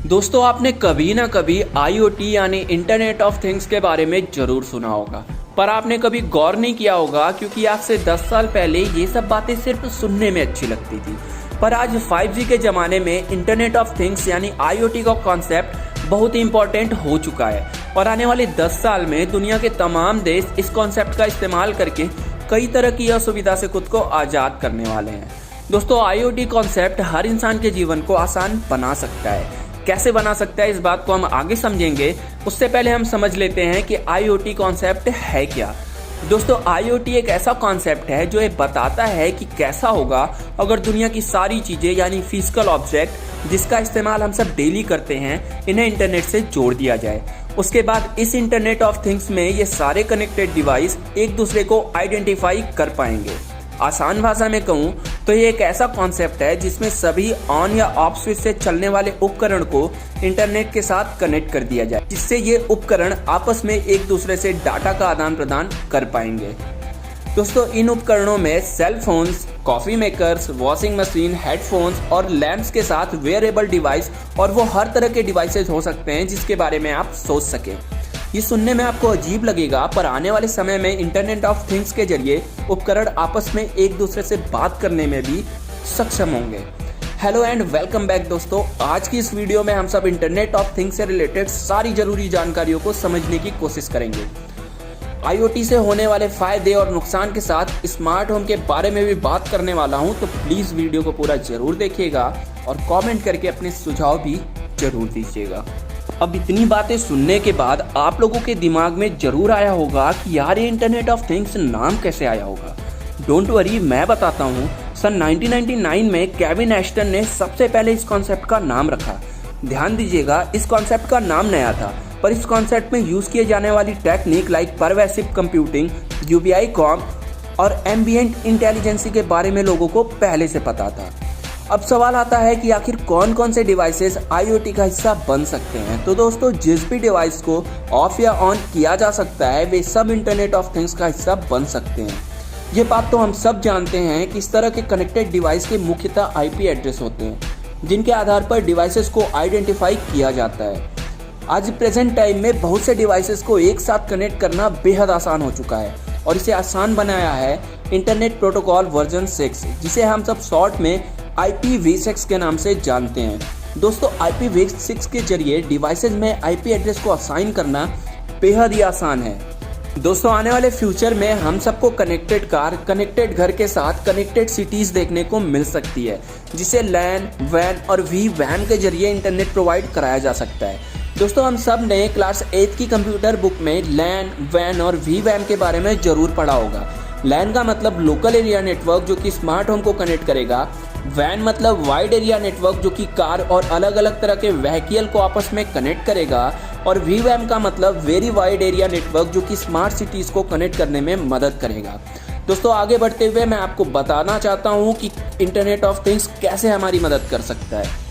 दोस्तों आपने कभी ना कभी IoT यानी इंटरनेट ऑफ थिंग्स के बारे में जरूर सुना होगा, पर आपने कभी गौर नहीं किया होगा क्योंकि आज से 10 साल पहले ये सब बातें सिर्फ सुनने में अच्छी लगती थी। पर आज 5G के ज़माने में इंटरनेट ऑफ थिंग्स यानी IoT का कॉन्सेप्ट बहुत ही इंपॉर्टेंट हो चुका है और आने वाले 10 साल में दुनिया के तमाम देश इस कॉन्सेप्ट का इस्तेमाल करके कई तरह की असुविधा से खुद को आज़ाद करने वाले हैं। दोस्तों IoT कॉन्सेप्ट हर इंसान के जीवन को आसान बना सकता है। कैसे बना सकता है इस बात को हम आगे समझेंगे। उससे पहले हम समझ लेते हैं कि IoT कॉन्सेप्ट है क्या। दोस्तों IoT एक ऐसा कॉन्सेप्ट है जो ये बताता है कि कैसा होगा अगर दुनिया की सारी चीज़ें यानी फिजिकल ऑब्जेक्ट जिसका इस्तेमाल हम सब डेली करते हैं इन्हें इंटरनेट से जोड़ दिया जाए। उसके बाद इस इंटरनेट ऑफ थिंग्स में ये सारे कनेक्टेड डिवाइस एक दूसरे को आइडेंटिफाई कर पाएंगे। आसान भाषा में कहूँ तो ये एक ऐसा कॉन्सेप्ट है जिसमें सभी ऑन या ऑफ स्विच से चलने वाले उपकरण को इंटरनेट के साथ कनेक्ट कर दिया जाए, जिससे ये उपकरण आपस में एक दूसरे से डाटा का आदान प्रदान कर पाएंगे। दोस्तों इन उपकरणों में cell phones, coffee makers, washing machine, headphones और लैंप्स के साथ वेयरेबल डिवाइस और वो हर तरह के डिवाइसेज हो सकते हैं जिसके बारे में आप सोच सकें। ये सुनने में आपको अजीब लगेगा, पर आने वाले समय में इंटरनेट ऑफ थिंग्स के जरिए उपकरण आपस में एक दूसरे से बात करने में भी सक्षम होंगे। हेलो एंड वेलकम बैक दोस्तों, आज की इस वीडियो में हम सब इंटरनेट ऑफ थिंग्स से रिलेटेड सारी जरूरी जानकारियों को समझने की कोशिश करेंगे। IoT से होने वाले फायदे और नुकसान के साथ स्मार्ट होम के बारे में भी बात करने वाला हूं, तो प्लीज़ वीडियो को पूरा जरूर देखिएगा और कमेंट करके अपने सुझाव भी जरूर दीजिएगा। अब इतनी बातें सुनने के बाद आप लोगों के दिमाग में जरूर आया होगा कि यार ये इंटरनेट ऑफ थिंग्स नाम कैसे आया होगा। डोंट वरी, मैं बताता हूँ। सन 1999 में केविन एस्टन ने सबसे पहले इस कॉन्सेप्ट का नाम रखा। ध्यान दीजिएगा, इस कॉन्सेप्ट का नाम नया था, पर इस कॉन्सेप्ट में यूज किए जाने वाली technique like pervasive computing, UBI com और एम्बिएंट इंटेलिजेंसी के बारे में लोगों को पहले से पता था। अब सवाल आता है कि आखिर कौन कौन से डिवाइसेस IoT का हिस्सा बन सकते हैं। तो दोस्तों जिस भी डिवाइस को ऑफ या ऑन किया जा सकता है वे सब इंटरनेट ऑफ थिंग्स का हिस्सा बन सकते हैं। ये बात तो हम सब जानते हैं कि इस तरह के कनेक्टेड डिवाइस के मुख्यतः IP एड्रेस होते हैं जिनके आधार पर डिवाइसेस को आइडेंटिफाई किया जाता है। आज प्रेजेंट टाइम में बहुत से डिवाइसेस को एक साथ कनेक्ट करना बेहद आसान हो चुका है और इसे आसान बनाया है इंटरनेट प्रोटोकॉल वर्जन 6, जिसे हम सब शॉर्ट में IPv6 के नाम से जानते हैं। दोस्तों IPv6 के जरिए डिवाइसेज में IP एड्रेस को असाइन करना बेहद ही आसान है। दोस्तों आने वाले फ्यूचर में हम सबको कनेक्टेड कार, कनेक्टेड घर के साथ कनेक्टेड सिटीज देखने को मिल सकती है, जिसे LAN, WAN और vWAN के जरिए इंटरनेट प्रोवाइड कराया जा सकता है। दोस्तों हम सब ने क्लास 8 की कंप्यूटर बुक में LAN, WAN और vWAN के बारे में जरूर पढ़ा होगा। LAN का मतलब लोकल एरिया नेटवर्क जो कि स्मार्ट होम को कनेक्ट करेगा। WAN मतलब वाइड एरिया नेटवर्क जो कि कार और अलग अलग तरह के व्हीकल को आपस में कनेक्ट करेगा। और vWAN का मतलब वेरी वाइड एरिया नेटवर्क जो कि स्मार्ट सिटीज़ को कनेक्ट करने में मदद करेगा। दोस्तों आगे बढ़ते हुए मैं आपको बताना चाहता हूँ कि इंटरनेट ऑफ थिंग्स कैसे हमारी मदद कर सकता है।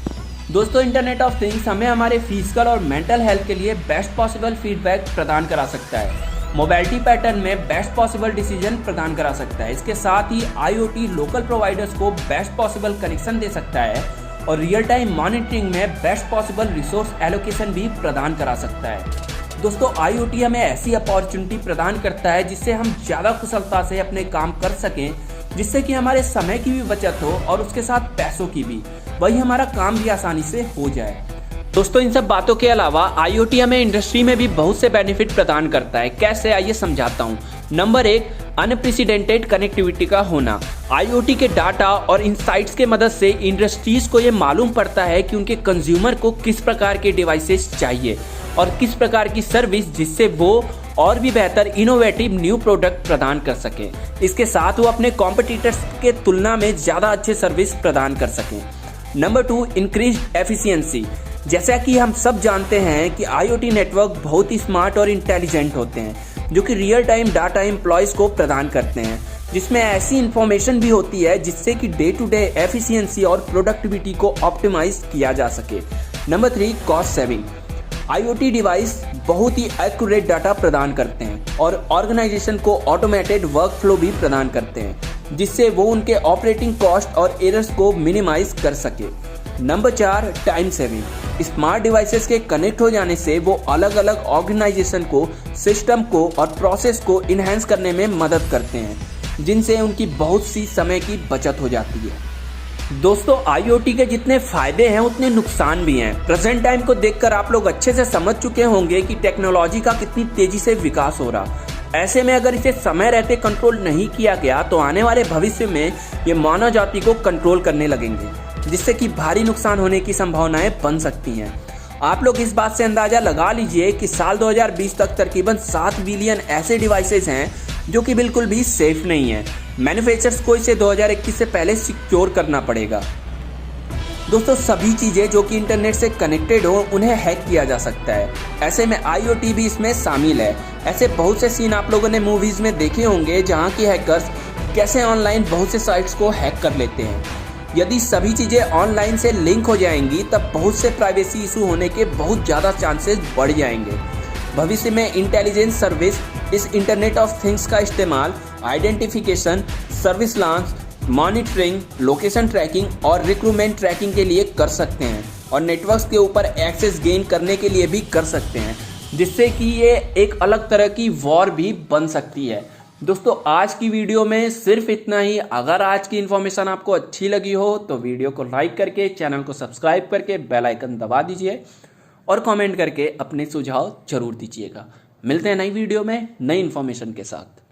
दोस्तों इंटरनेट ऑफ थिंग्स हमें हमारे फिजिकल और मेंटल हेल्थ के लिए बेस्ट पॉसिबल फीडबैक प्रदान करा सकता है, मोबिलिटी पैटर्न में बेस्ट पॉसिबल डिसीजन प्रदान करा सकता है। इसके साथ ही IoT लोकल प्रोवाइडर्स को बेस्ट पॉसिबल कनेक्शन दे सकता है और रियल टाइम मॉनिटरिंग में बेस्ट पॉसिबल रिसोर्स एलोकेशन भी प्रदान करा सकता है। दोस्तों IoT हमें ऐसी अपॉर्चुनिटी प्रदान करता है जिससे हम ज़्यादा कुशलता से अपने काम कर सकें, जिससे कि हमारे समय की भी बचत हो और उसके साथ पैसों की भी, वही हमारा काम भी आसानी से हो जाए। दोस्तों इन सब बातों के अलावा IoT हमें इंडस्ट्री में भी बहुत से बेनिफिट प्रदान करता है। कैसे, आइए समझाता हूँ। नंबर 1, अनप्रेसिडेंटेड कनेक्टिविटी का होना। IoT के डाटा और इनसाइट्स के मदद से इंडस्ट्रीज को ये मालूम पड़ता है कि उनके कंज्यूमर को किस प्रकार के डिवाइसेस चाहिए और किस प्रकार की सर्विस, जिससे वो और भी बेहतर इनोवेटिव न्यू प्रोडक्ट प्रदान कर सकें। इसके साथ वो अपने कॉम्पिटिटर्स के तुलना में ज़्यादा अच्छे सर्विस प्रदान कर सकें। Number 2, increased efficiency. जैसा कि हम सब जानते हैं कि IoT नेटवर्क बहुत ही स्मार्ट और इंटेलिजेंट होते हैं जो कि रियल टाइम डाटा एम्प्लॉयज़ को प्रदान करते हैं, जिसमें ऐसी इंफॉर्मेशन भी होती है जिससे कि डे टू डे एफिशिएंसी और प्रोडक्टिविटी को ऑप्टिमाइज किया जा सके। Number 3, cost saving. IoT device बहुत ही एक्यूरेट डाटा प्रदान करते हैं और ऑर्गेनाइजेशन को ऑटोमेटेड वर्क फ्लो भी प्रदान करते हैं, जिससे वो उनके ऑपरेटिंग कॉस्ट और एरर्स को मिनिमाइज कर सके। Number 4, time saving. Smart devices के कनेक्ट हो जाने से वो अलग अलग ऑर्गेनाइजेशन को, सिस्टम को और प्रोसेस को इन्हेंस करने में मदद करते हैं, जिनसे उनकी बहुत सी समय की बचत हो जाती है। दोस्तों, IoT के जितने फायदे हैं उतने नुकसान भी हैं। प्रेजेंट टाइम को देखकर आप लोग अच्छे से समझ चुके होंगे कि टेक्नोलॉजी का कितनी तेजी से विकास हो रहा। ऐसे में अगर इसे समय रहते कंट्रोल नहीं किया गया तो आने वाले भविष्य में ये मानव जाति को कंट्रोल करने लगेंगे, जिससे कि भारी नुकसान होने की संभावनाएं बन सकती हैं। आप लोग इस बात से अंदाजा लगा लीजिए कि साल 2020 तक तकरीबन 7 बिलियन ऐसे डिवाइसेस हैं जो कि बिल्कुल भी सेफ नहीं है। मैन्युफैक्चरर्स को इसे 2021 से पहले सिक्योर करना पड़ेगा। दोस्तों, सभी चीज़ें जो कि इंटरनेट से कनेक्टेड हो उन्हें हैक किया जा सकता है। ऐसे में IoT भी इसमें शामिल है। ऐसे बहुत से सीन आप लोगों ने मूवीज़ में देखे होंगे जहां की हैकर्स कैसे ऑनलाइन बहुत से साइट्स को हैक कर लेते हैं। यदि सभी चीज़ें ऑनलाइन से लिंक हो जाएंगी तब बहुत से प्राइवेसी इशू होने के बहुत ज़्यादा चांसेस बढ़ जाएंगे। भविष्य में इंटेलिजेंस सर्विस इस इंटरनेट ऑफ थिंग्स का इस्तेमाल identification, service launch, monitoring, location tracking और रिक्रूटमेंट ट्रैकिंग के लिए कर सकते हैं और नेटवर्क्स के ऊपर एक्सेस गेन करने के लिए भी कर सकते हैं, जिससे कि ये एक अलग तरह की वॉर भी बन सकती है। दोस्तों, आज की वीडियो में सिर्फ इतना ही। अगर आज की इन्फॉर्मेशन आपको अच्छी लगी हो तो वीडियो को लाइक करके, चैनल को सब्सक्राइब करके बेल आइकन दबा दीजिए और कमेंट करके अपने सुझाव जरूर दीजिएगा। मिलते हैं नई वीडियो में नई इन्फॉर्मेशन के साथ।